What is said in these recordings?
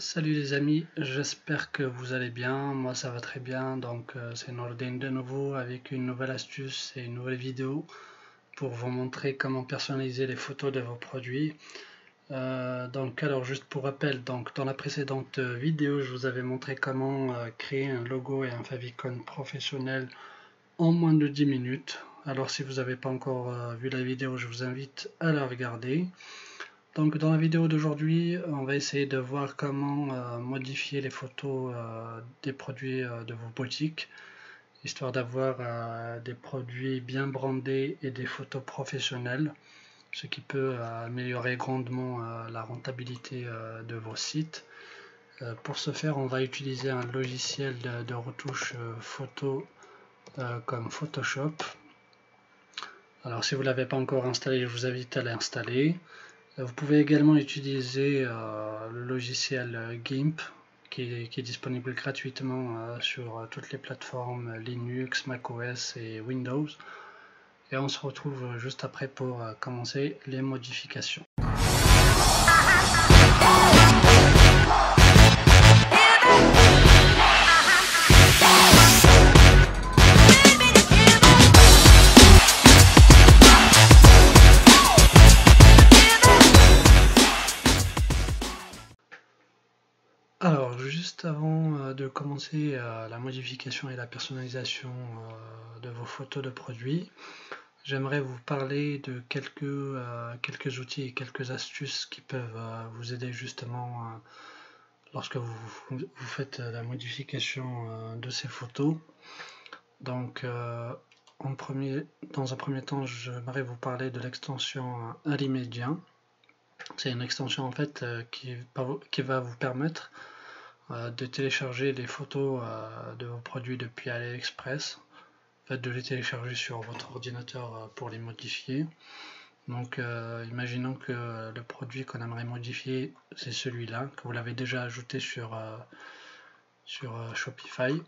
Salut les amis, j'espère que vous allez bien, moi ça va très bien, donc c'est Nordin de nouveau avec une nouvelle astuce et une nouvelle vidéo pour vous montrer comment personnaliser les photos de vos produits. Alors juste pour rappel, donc dans la précédente vidéo je vous avais montré comment créer un logo et un favicon professionnel en moins de 10 minutes. Alors si vous n'avez pas encore vu la vidéo, je vous invite à la regarder. Donc dans la vidéo d'aujourd'hui, on va essayer de voir comment modifier les photos des produits de vos boutiques, histoire d'avoir des produits bien brandés et des photos professionnelles, ce qui peut améliorer grandement la rentabilité de vos sites. Pour ce faire, on va utiliser un logiciel de retouche photo comme Photoshop. Alors si vous ne l'avez pas encore installé, je vous invite à l'installer. Vous pouvez également utiliser le logiciel GIMP qui est disponible gratuitement sur toutes les plateformes Linux, macOS et Windows. Et on se retrouve juste après pour commencer les modifications. Alors, juste avant de commencer la modification et la personnalisation de vos photos de produits, j'aimerais vous parler de quelques outils et quelques astuces qui peuvent vous aider justement lorsque vous faites la modification de ces photos. Donc, dans un premier temps, j'aimerais vous parler de l'extension Alimedia. C'est une extension en fait qui va vous permettre de télécharger les photos de vos produits depuis AliExpress, en fait, de les télécharger sur votre ordinateur pour les modifier. Donc imaginons que le produit qu'on aimerait modifier c'est celui-là, que vous l'avez déjà ajouté sur Shopify.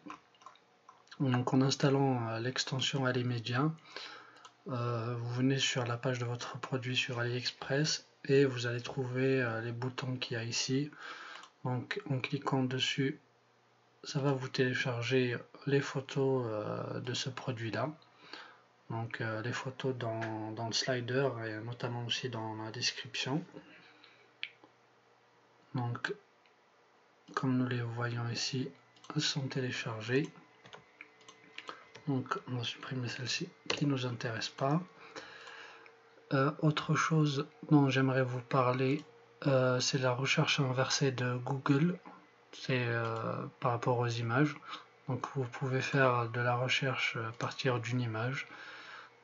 Donc en installant l'extension Alimedia, vous venez sur la page de votre produit sur AliExpress et vous allez trouver les boutons qu'il y a ici. Donc en cliquant dessus, ça va vous télécharger les photos de ce produit là. Donc les photos dans le slider et notamment aussi dans la description. Donc comme nous les voyons ici, elles sont téléchargées. Donc on va supprimer celle-ci qui ne nous intéresse pas. Autre chose dont j'aimerais vous parler, c'est la recherche inversée de Google. C'est par rapport aux images. Donc vous pouvez faire de la recherche à partir d'une image.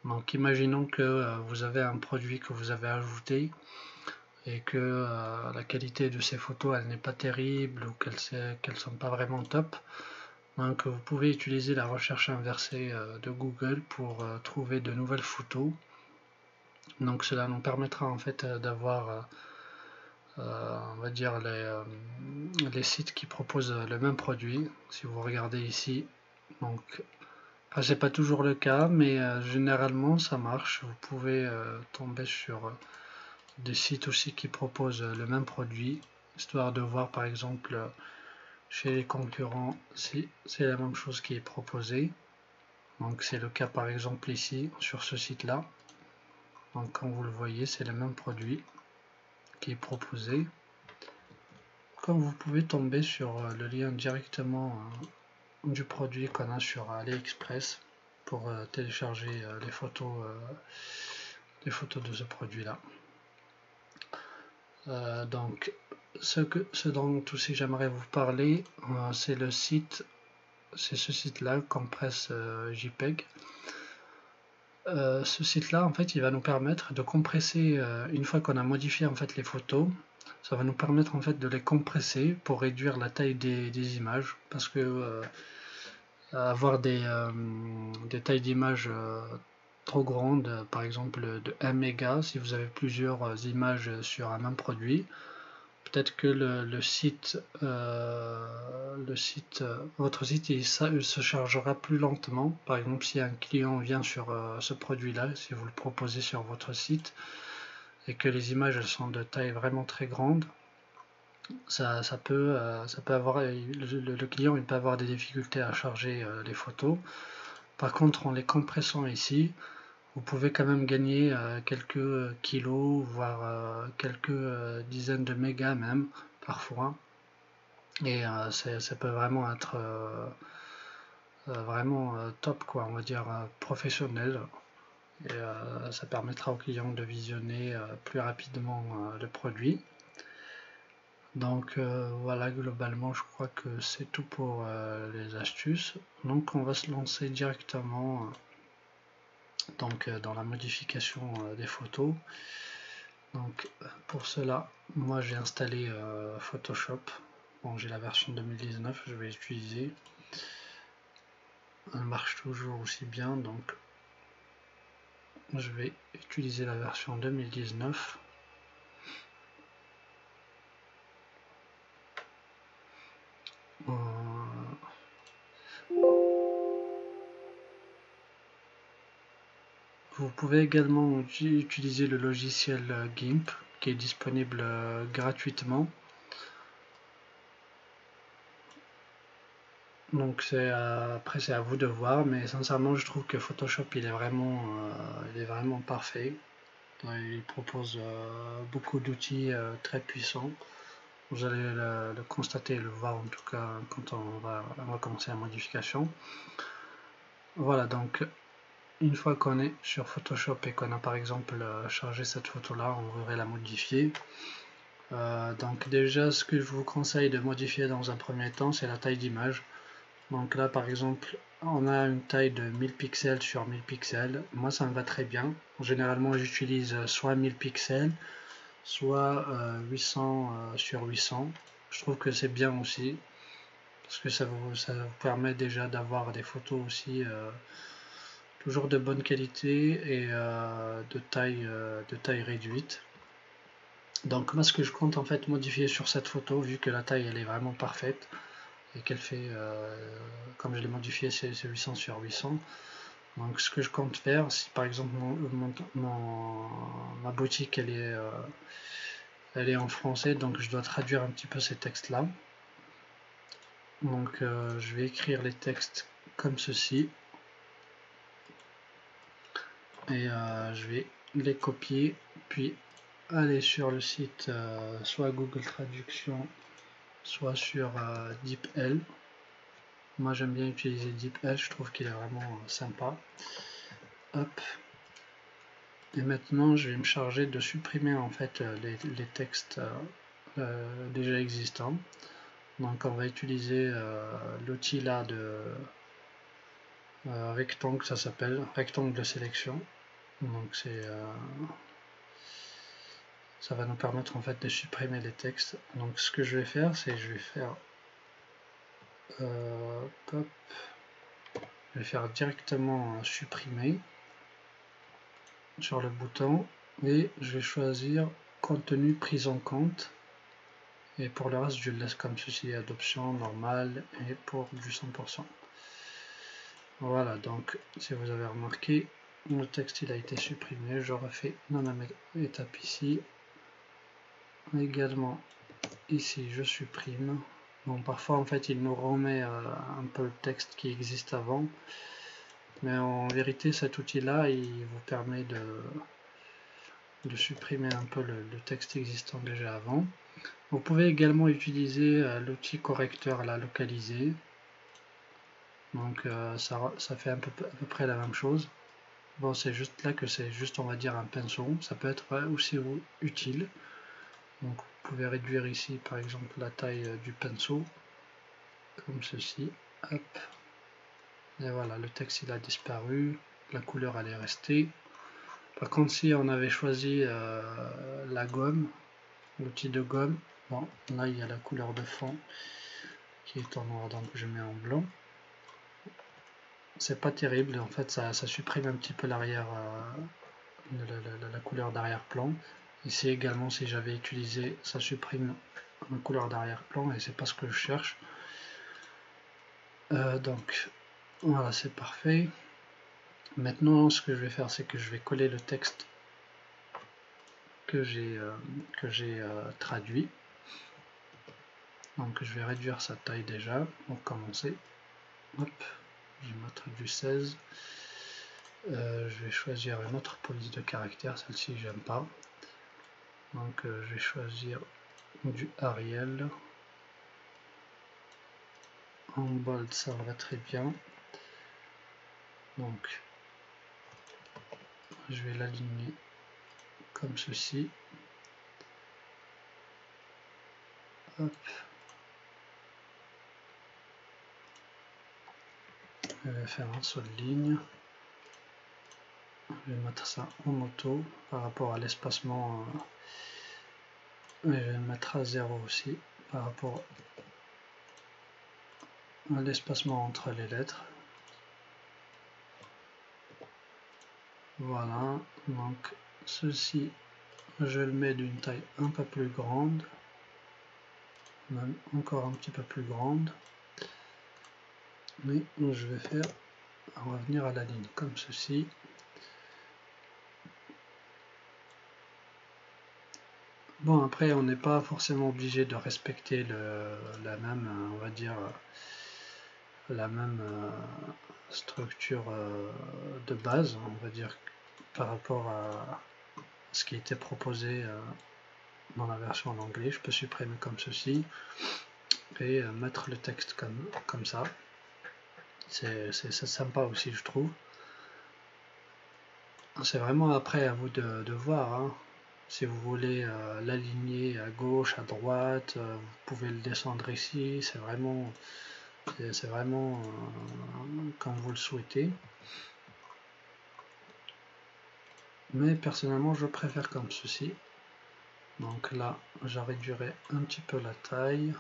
Donc imaginons que vous avez un produit que vous avez ajouté et que la qualité de ces photos elle n'est pas terrible ou qu'elles sont pas vraiment top. Donc vous pouvez utiliser la recherche inversée de Google pour trouver de nouvelles photos. Donc cela nous permettra en fait d'avoir on va dire les sites qui proposent le même produit. Si vous regardez ici, donc c'est pas toujours le cas, mais généralement ça marche. Vous pouvez tomber sur des sites aussi qui proposent le même produit, histoire de voir par exemple chez les concurrents si c'est la même chose qui est proposée. Donc c'est le cas par exemple ici sur ce site là. Donc comme vous le voyez, c'est le même produit qui est proposé. Comme vous pouvez tomber sur le lien directement du produit qu'on a sur AliExpress pour télécharger les photos de ce produit là. Donc ce dont aussi j'aimerais vous parler, c'est ce site là, Compress JPEG. Ce site là en fait il va nous permettre de compresser une fois qu'on a modifié en fait les photos. Ça va nous permettre en fait de les compresser pour réduire la taille des images, parce que avoir des tailles d'images trop grandes, par exemple de 1 méga, si vous avez plusieurs images sur un même produit, peut-être que votre site il se chargera plus lentement. Par exemple, si un client vient sur ce produit là, si vous le proposez sur votre site et que les images elles sont de taille vraiment très grande, ça peut avoir, le client il peut avoir des difficultés à charger les photos. Par contre, en les compressant ici, vous pouvez quand même gagner quelques kilos, voire quelques dizaines de mégas même, parfois. Et ça peut vraiment être vraiment top, quoi, on va dire professionnel. Et ça permettra au client de visionner plus rapidement le produit. Donc voilà, globalement je crois que c'est tout pour les astuces. Donc on va se lancer directement donc, dans la modification des photos. Donc pour cela, moi j'ai installé Photoshop. Bon, j'ai la version 2019, je vais utiliser. Elle marche toujours aussi bien, donc je vais utiliser la version 2019. Vous pouvez également utiliser le logiciel GIMP qui est disponible gratuitement. Donc après c'est à vous de voir, mais sincèrement je trouve que Photoshop il est vraiment parfait. Il propose beaucoup d'outils très puissants. Vous allez le constater et le voir en tout cas quand on va commencer la modification. Voilà, donc une fois qu'on est sur Photoshop et qu'on a par exemple chargé cette photo là, on voudrait la modifier. Donc déjà ce que je vous conseille de modifier dans un premier temps, c'est la taille d'image. Donc là par exemple on a une taille de 1000 pixels sur 1000 pixels. Moi ça me va très bien. Généralement j'utilise soit 1000 pixels, soit 800 sur 800. Je trouve que c'est bien aussi, parce que ça vous permet déjà d'avoir des photos aussi toujours de bonne qualité et de taille réduite. Donc moi ce que je compte en fait modifier sur cette photo, vu que la taille elle est vraiment parfaite et qu'elle fait, comme je l'ai modifié, c'est 800 sur 800. Donc ce que je compte faire, si par exemple ma boutique elle est en français, donc je dois traduire un petit peu ces textes là. Donc je vais écrire les textes comme ceci et je vais les copier puis aller sur le site soit Google Traduction soit sur DeepL. Moi j'aime bien utiliser DeepL, je trouve qu'il est vraiment sympa. Hop. Et maintenant je vais me charger de supprimer en fait les textes déjà existants. Donc on va utiliser l'outil là de rectangle, ça s'appelle rectangle de sélection. Donc ça va nous permettre en fait de supprimer les textes. Donc ce que je vais faire, c'est je vais faire directement supprimer sur le bouton et je vais choisir contenu pris en compte. Et pour le reste, je le laisse comme ceci, adoption normale et pour du 100%. Voilà, donc si vous avez remarqué, le texte il a été supprimé. Je refais la même étape ici. Également ici, je supprime. Bon, parfois en fait il nous remet un peu le texte qui existe avant. Mais en vérité, cet outil-là, il vous permet de supprimer un peu le texte existant déjà avant. Vous pouvez également utiliser l'outil correcteur là localisé. Donc ça fait à peu près la même chose. Bon, c'est juste là que c'est juste, on va dire, un pinceau. Ça peut être aussi utile. Donc vous pouvez réduire ici par exemple la taille du pinceau, comme ceci. Hop. Et voilà, le texte il a disparu, la couleur elle est restée. Par contre, si on avait choisi la gomme, l'outil de gomme, bon, là il y a la couleur de fond qui est en noir, donc je mets en blanc. C'est pas terrible, en fait ça supprime un petit peu l'arrière, la couleur d'arrière-plan. Ici également, si j'avais utilisé, ça supprime la couleur d'arrière-plan et c'est pas ce que je cherche. Donc voilà, c'est parfait. Maintenant, ce que je vais faire, c'est que je vais coller le texte que j'ai traduit. Donc je vais réduire sa taille déjà pour commencer. Hop, je vais mettre du 16. Je vais choisir une autre police de caractère, celle-ci j'aime pas. Donc je vais choisir du Arial. En bold ça va très bien. Donc je vais l'aligner comme ceci. Hop. Je vais faire un seul ligne. Je vais mettre ça en auto par rapport à l'espacement. Et je vais le mettre à 0 aussi par rapport à l'espacement entre les lettres. Voilà, donc ceci, je le mets d'une taille un peu plus grande, même encore un petit peu plus grande. Mais je vais faire revenir à la ligne comme ceci. Bon, après on n'est pas forcément obligé de respecter la même, on va dire, la même structure de base, on va dire, par rapport à ce qui était proposé dans la version en anglais. Je peux supprimer comme ceci et mettre le texte comme ça. C'est sympa aussi, je trouve. C'est vraiment après à vous de voir, hein. Si vous voulez l'aligner à gauche, à droite, vous pouvez le descendre ici. C'est vraiment comme vous le souhaitez. Mais personnellement, je préfère comme ceci. Donc là, je réduirai un petit peu la taille.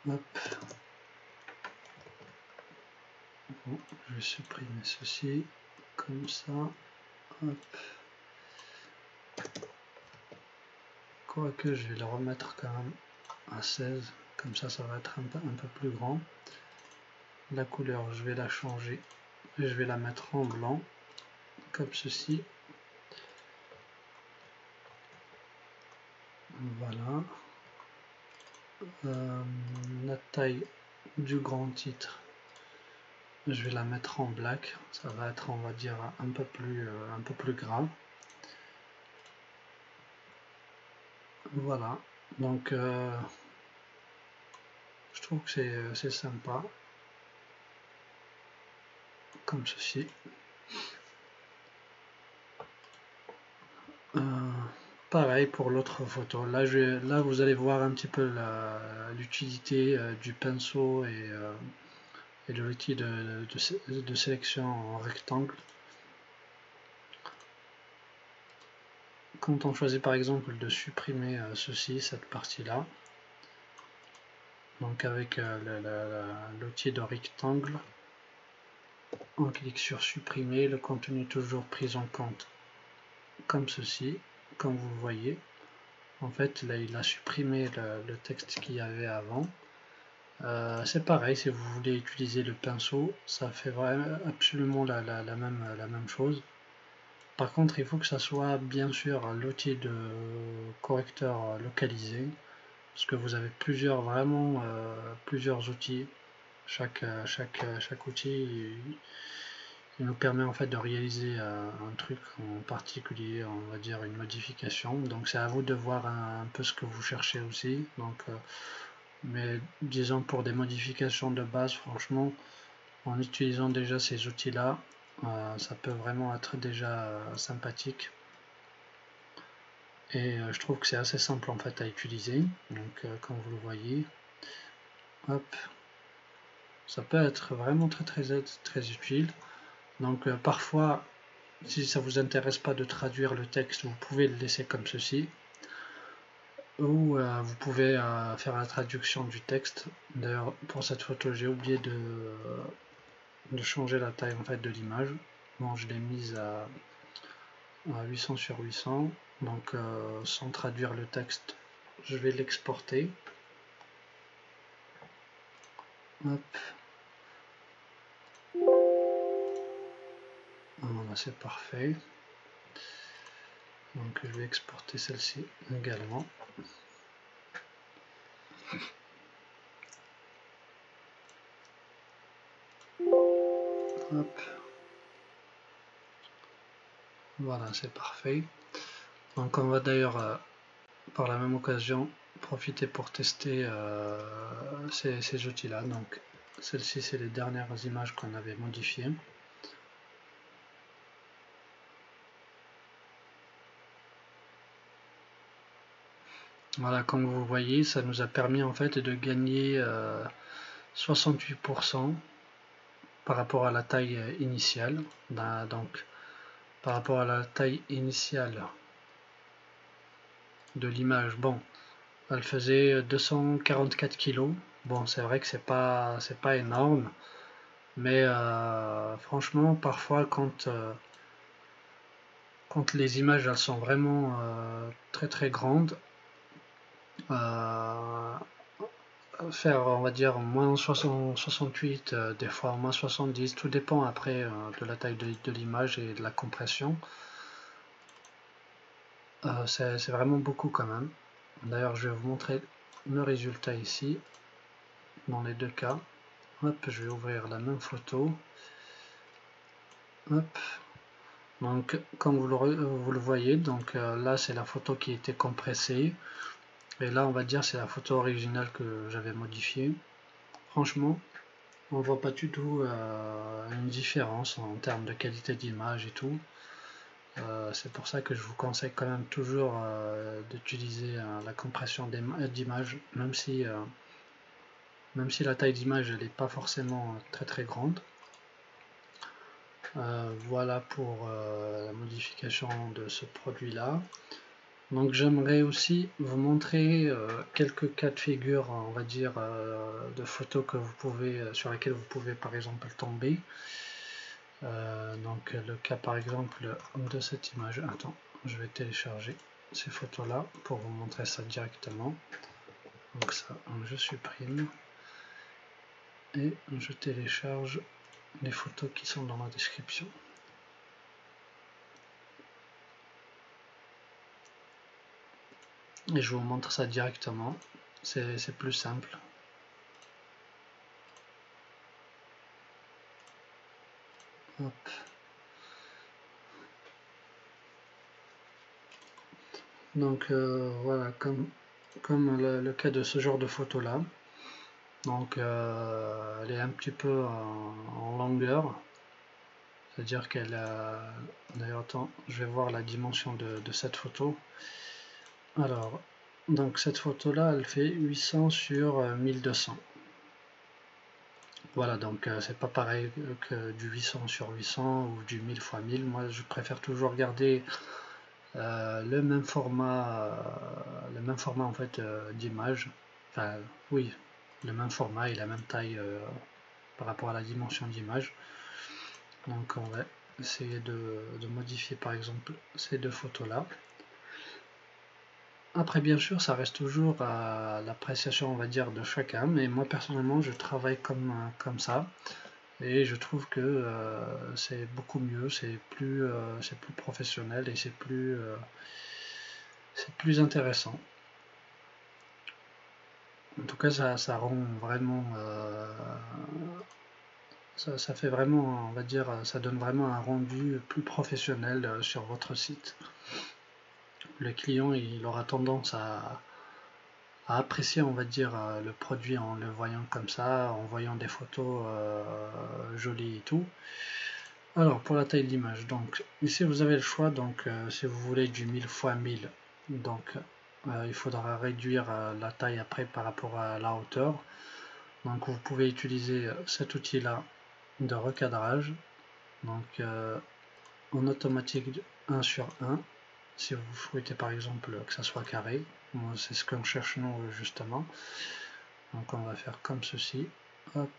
Hop. Bon, je vais supprimer ceci, comme ça. Hop. Quoique, je vais le remettre quand même à 16. Comme ça va être un peu plus grand. La couleur, je vais la changer. Je vais la mettre en blanc, comme ceci. Voilà. La taille du grand titre, je vais la mettre en black. Ça va être, on va dire, un peu plus gras. Voilà. Donc, je trouve que c'est sympa. Comme ceci. Pareil pour l'autre photo. Là, vous allez voir un petit peu l'utilité du pinceau et de l'outil de sélection en rectangle. Quand on choisit par exemple de supprimer ceci, cette partie-là, donc avec l'outil de rectangle, on clique sur supprimer, le contenu est toujours pris en compte comme ceci, comme vous le voyez. En fait, là, il a supprimé le texte qu'il y avait avant. C'est pareil, si vous voulez utiliser le pinceau, ça fait vraiment absolument la même chose. Par contre, il faut que ça soit bien sûr l'outil de correcteur localisé, parce que vous avez plusieurs outils. Chaque outil il nous permet en fait de réaliser un truc en particulier, on va dire une modification. Donc c'est à vous de voir un peu ce que vous cherchez aussi. Donc, mais disons pour des modifications de base, franchement, en utilisant déjà ces outils-là, ça peut vraiment être déjà sympathique. Et je trouve que c'est assez simple en fait à utiliser. Donc comme vous le voyez, hop, ça peut être vraiment très utile. Donc parfois, si ça vous intéresse pas de traduire le texte, vous pouvez le laisser comme ceci. Ou vous pouvez faire la traduction du texte. D'ailleurs, pour cette photo, j'ai oublié de changer la taille en fait de l'image. Bon, je l'ai mise à 800 sur 800. Donc, sans traduire le texte, je vais l'exporter. Hop. Voilà, c'est parfait. Donc, je vais exporter celle-ci également. Hop. Voilà, c'est parfait. Donc on va d'ailleurs par la même occasion profiter pour tester ces outils là. Donc celles-ci c'est les dernières images qu'on avait modifiées. Voilà, comme vous voyez, ça nous a permis en fait de gagner 68% par rapport à la taille initiale. Donc par rapport à la taille initiale de l'image, bon, elle faisait 244 kg. Bon, c'est vrai que c'est pas énorme, mais franchement, parfois quand les images elles sont vraiment très grandes, faire on va dire moins 68, des fois moins 70, tout dépend après de la taille de l'image et de la compression. C'est vraiment beaucoup quand même. D'ailleurs, je vais vous montrer le résultat ici dans les deux cas. Hop, je vais ouvrir la même photo. Hop. Donc comme vous le voyez, donc là c'est la photo qui était compressée, et là on va dire c'est la photo originale que j'avais modifiée. Franchement, on voit pas du tout une différence en termes de qualité d'image et tout. C'est pour ça que je vous conseille quand même toujours d'utiliser la compression d'image, même si la taille d'image n'est pas forcément très grande. Voilà pour la modification de ce produit là. Donc j'aimerais aussi vous montrer quelques cas de figure, on va dire, de photos que vous pouvez, sur lesquelles vous pouvez par exemple tomber. Donc le cas par exemple de cette image. Attends, je vais télécharger ces photos là pour vous montrer ça directement. Donc ça, je supprime et je télécharge les photos qui sont dans la description. Et je vous montre ça directement, c'est plus simple. Hop. Donc voilà, comme le cas de ce genre de photo là. Donc elle est un petit peu en longueur, c'est-à-dire qu'elle a... D'ailleurs, attends, je vais voir la dimension de cette photo. Alors, donc cette photo là, elle fait 800 sur 1200. Voilà, donc c'est pas pareil que du 800 sur 800 ou du 1000 x 1000. Moi, je préfère toujours garder le même format en fait d'image. Enfin, oui, le même format et la même taille par rapport à la dimension d'image. Donc on va essayer de modifier par exemple ces deux photos là. Après bien sûr ça reste toujours à l'appréciation on va dire de chacun, mais moi personnellement je travaille comme ça et je trouve que c'est beaucoup mieux, c'est plus professionnel et c'est plus intéressant. En tout cas ça rend vraiment ça fait vraiment, on va dire, ça donne vraiment un rendu plus professionnel sur votre site. Le client, il aura tendance à apprécier, on va dire, le produit en le voyant comme ça, en voyant des photos jolies et tout. Alors, pour la taille d'image, donc ici vous avez le choix, donc si vous voulez du 1000 x 1000, donc il faudra réduire la taille après par rapport à la hauteur. Donc vous pouvez utiliser cet outil là de recadrage, donc en automatique 1 sur 1 si vous souhaitez par exemple que ça soit carré. Moi c'est ce qu'on cherche nous justement, donc on va faire comme ceci, hop,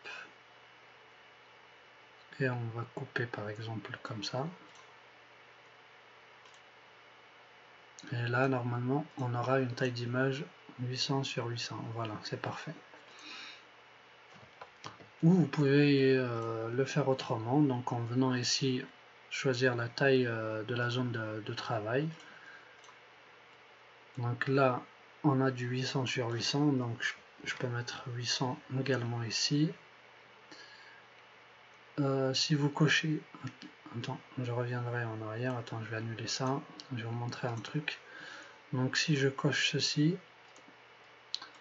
et on va couper par exemple comme ça, et là normalement on aura une taille d'image 800 sur 800, voilà, c'est parfait. Ou vous pouvez le faire autrement, donc en venant ici choisir la taille de la zone de travail. Donc là on a du 800 sur 800, donc je peux mettre 800 également ici. Si vous cochez, attends, je reviendrai en arrière, attends, je vais annuler ça, je vais vous montrer un truc. Donc si je coche ceci,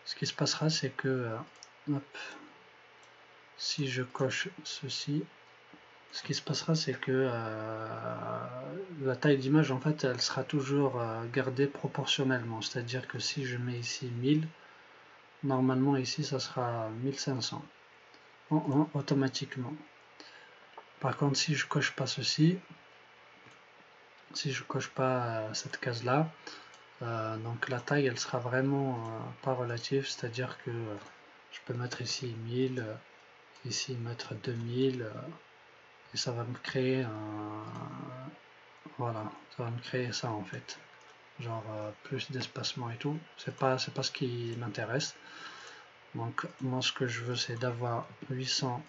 ce qui se passera c'est que, hop, si je coche ceci, ce qui se passera c'est que la taille d'image en fait elle sera toujours gardée proportionnellement, c'est à dire que si je mets ici 1000, normalement ici ça sera 1500 automatiquement. Par contre si je coche pas ceci, si je coche pas cette case là, donc la taille elle sera vraiment pas relative, c'est à dire que je peux mettre ici 1000, ici mettre 2000, et ça va me créer un, voilà, ça va me créer ça en fait, genre plus d'espacement et tout. C'est pas ce qui m'intéresse. Donc moi ce que je veux c'est d'avoir 800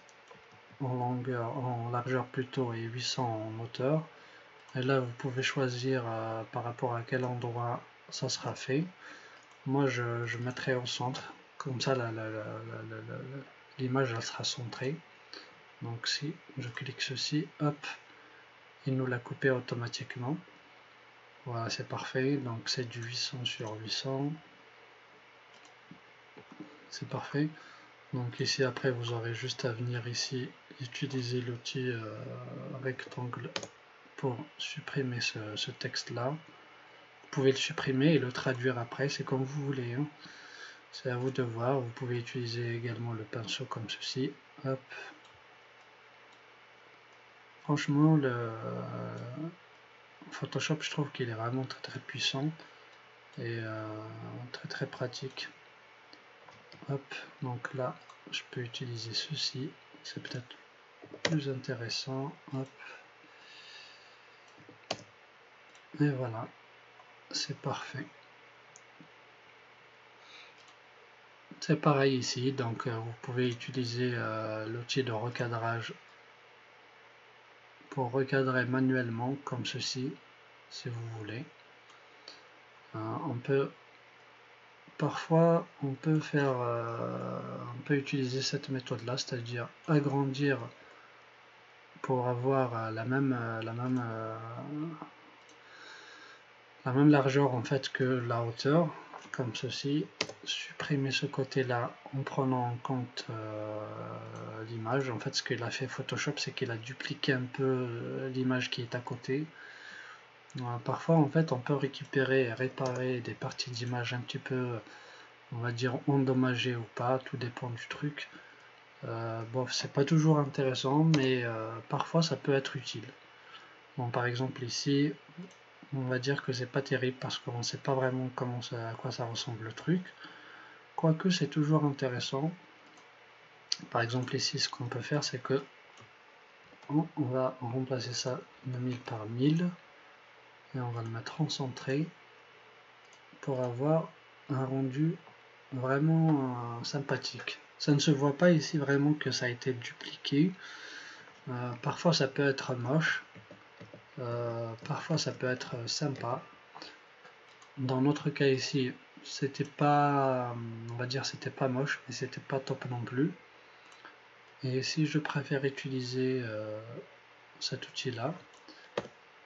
en longueur, en largeur plutôt, et 800 en hauteur. Et là vous pouvez choisir par rapport à quel endroit ça sera fait. Moi je mettrai au centre, comme ça l'image elle sera centrée. Donc si je clique ceci, hop, il nous l'a coupé automatiquement. Voilà, c'est parfait. Donc c'est du 800 sur 800. C'est parfait. Donc ici après vous aurez juste à venir ici utiliser l'outil rectangle pour supprimer ce texte là. Vous pouvez le supprimer et le traduire après, c'est comme vous voulez, hein. C'est à vous de voir. Vous pouvez utiliser également le pinceau comme ceci. Hop. Franchement le Photoshop je trouve qu'il est vraiment très puissant et très pratique. Hop, donc là je peux utiliser ceci, c'est peut-être plus intéressant. Hop. Et voilà, c'est parfait. C'est pareil ici, donc vous pouvez utiliser l'outil de recadrage pour recadrer manuellement comme ceci, si vous voulez. On peut parfois on peut utiliser cette méthode là, c'est-à-dire agrandir pour avoir la même largeur en fait que la hauteur, comme ceci. Supprimer ce côté là en prenant en compte l'image. En fait ce qu'il a fait Photoshop c'est qu'il a dupliqué un peu l'image qui est à côté. Parfois en fait on peut récupérer et réparer des parties d'image un petit peu, on va dire, endommagées ou pas, tout dépend du truc. Bon, c'est pas toujours intéressant, mais parfois ça peut être utile. Bon, par exemple ici on va dire que c'est pas terrible parce qu'on ne sait pas vraiment à quoi ça ressemble le truc, quoique c'est toujours intéressant. Par exemple ici ce qu'on peut faire c'est que on va remplacer ça de 1000 par 1000 et on va le mettre en centré pour avoir un rendu vraiment sympathique. Ça ne se voit pas ici vraiment que ça a été dupliqué. Parfois ça peut être moche, parfois ça peut être sympa. Dans notre cas ici, c'était pas, on va dire, c'était pas moche, mais c'était pas top non plus. Et si je préfère utiliser cet outil là,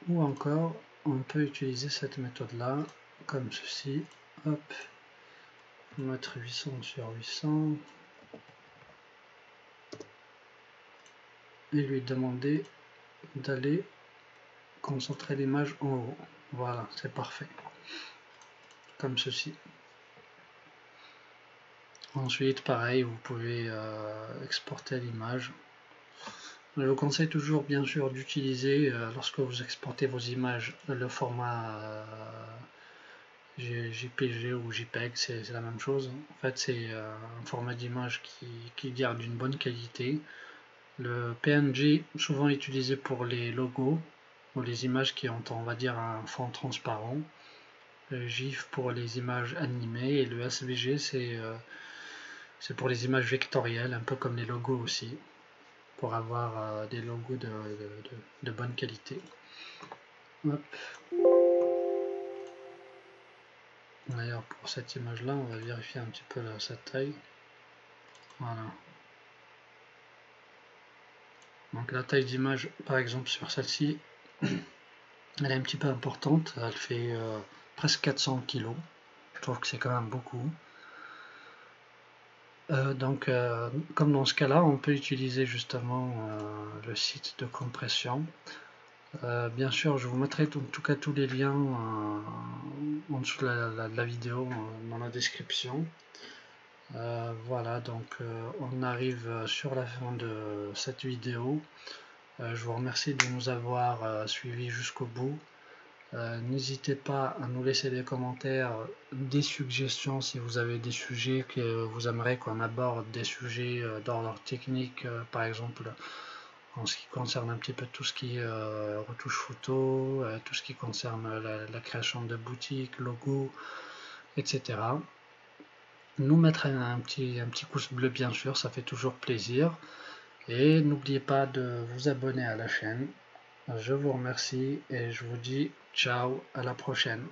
ou encore on peut utiliser cette méthode là, comme ceci. Hop, mettre 800 sur 800 et lui demander d'aller concentrer l'image en haut. Voilà, c'est parfait. Comme ceci. Ensuite, pareil, vous pouvez exporter l'image. Je vous conseille toujours, bien sûr, d'utiliser, lorsque vous exportez vos images, le format JPG ou JPEG, c'est la même chose. En fait, c'est un format d'image qui garde une bonne qualité. Le PNG, souvent utilisé pour les logos ou les images qui ont, on va dire, un fond transparent. Le GIF pour les images animées et le SVG, c'est pour les images vectorielles, un peu comme les logos aussi, pour avoir des logos de bonne qualité. Hop. D'ailleurs, pour cette image là on va vérifier un petit peu sa taille. Voilà. Donc la taille d'image, par exemple sur celle-ci, elle est un petit peu importante, elle fait presque 400 kg. Je trouve que c'est quand même beaucoup. Comme dans ce cas-là, on peut utiliser justement le site de compression. Bien sûr, je vous mettrai en tout cas tous les liens en dessous de la vidéo, dans la description. Voilà, donc on arrive sur la fin de cette vidéo. Je vous remercie de nous avoir suivis jusqu'au bout. N'hésitez pas à nous laisser des commentaires, des suggestions si vous avez des sujets que vous aimeriez qu'on aborde, des sujets d'ordre technique, par exemple en ce qui concerne un petit peu tout ce qui est retouche photo, tout ce qui concerne la création de boutiques, logos, etc. Nous mettre un petit pouce bleu bien sûr, ça fait toujours plaisir. Et n'oubliez pas de vous abonner à la chaîne. Je vous remercie et je vous dis ciao, à la prochaine.